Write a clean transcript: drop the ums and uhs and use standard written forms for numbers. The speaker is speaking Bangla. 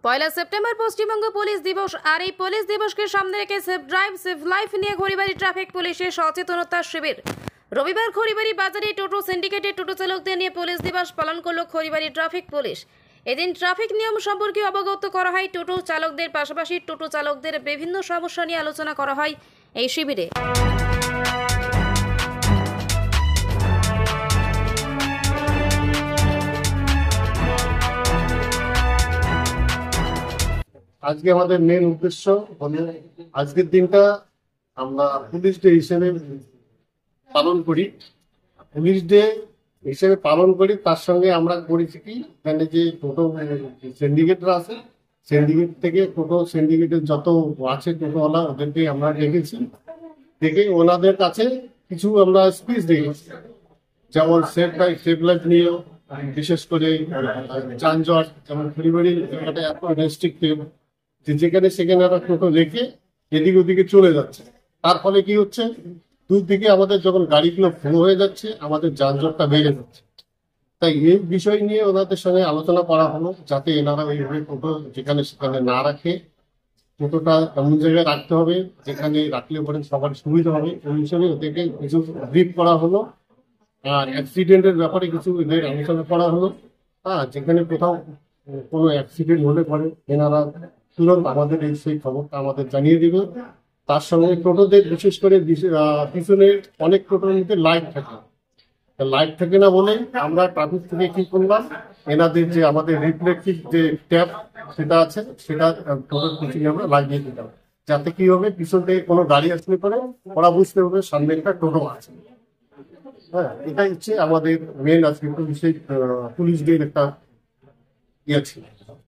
পয়লা সেপ্টেম্বর পশ্চিমবঙ্গ পুলিশ দিবস। আর এই পুলিশ দিবসকে সামনে রেখে সেফ ড্রাইভ সেফ লাইফ নিয়ে খড়িবাড়ি ট্রাফিক পুলিশের সচেতনতা শিবির। রবিবার খড়িবাড়ি বাজারে টোটো সিন্ডিকেটের টোটো চালকদের নিয়ে পুলিশ দিবস পালন করল খড়িবাড়ি ট্রাফিক পুলিশ। এদিন ট্রাফিক নিয়ম সম্পর্কে অবগত করা হয় টোটো চালকদের, পাশাপাশি টোটো চালকদের বিভিন্ন সমস্যা নিয়ে আলোচনা করা হয় এই শিবিরে। আজকে আমাদের মেন উদ্দেশ্য হলো আজকের দিনটা আমরা পুলিশ ডে হিসেবে পালন করি। পুলিশ ডে হিসেবে পালন করি, তার সঙ্গে আমরা করেছি কি, এখানে যে টোটো সিন্ডিকেটরা আছে, সিন্ডিকেট থেকে টোটো সিন্ডিকেটের যত আছে টোটোওয়ালা, ওদেরকে আমরা ডেকেছি। ডেকে ওনাদের কাছে কিছু আমরা স্পিচ দিয়েছি, যেমন সেফ লাইফ নিয়েও, বিশেষ করে যানজট, যেমন খড়িবাড়ির জায়গাটা এত রেস্ট্রিক্টেড যে যেখানে সেখানে একটা টোটো রেখে এদিক ওদিকে চলে যাচ্ছে। তার ফলে কি হচ্ছে, দুদিকে আমাদের যখন গাড়িগুলো ফ্লো হয়ে যাচ্ছে, আমাদের যানজটটা বেড়ে যাচ্ছে। তাই এই বিষয় নিয়ে ওনাদের সঙ্গে আলোচনা করা হলো, যাতে এনারা ওইভাবে টোটো যেখানে সেখানে না রাখে, টোটোটা এমন জায়গায় রাখতে হবে যেখানে রাখলে পরে সবার সুবিধা হবে। ওই হিসেবে ওদেরকে কিছু ব্রিফ করা হলো। আর অ্যাক্সিডেন্টের ব্যাপারে কিছু এদের আলোচনা করা হলো। যেখানে কোথাও কোনো অ্যাক্সিডেন্ট হলে পরে এনারা তুরন্ত আমাদের সেই খবরটা আমাদের জানিয়ে দিবে। তার সঙ্গে টোটোদের বিশেষ করে পিছনে অনেক টোটোর মধ্যে লাইট থাকে, লাইট থাকে না বলে আমরা ট্রাফিক থেকে কি করলাম, এনাদের যে আমাদের রিফ্লেক্টিভ যে ট্যাপ সেটা আছে, সেটা টোটোর পিছনে আমরা লাগিয়ে দিলাম, যাতে কি হবে, পিছন থেকে কোনো গাড়ি আসলে পরে ওরা বুঝতে হবে সামনে একটা টোটো আছে। এটাই হচ্ছে আমাদের মেন আজকে পুলিশ ডে একটা ইয়ে ছিল।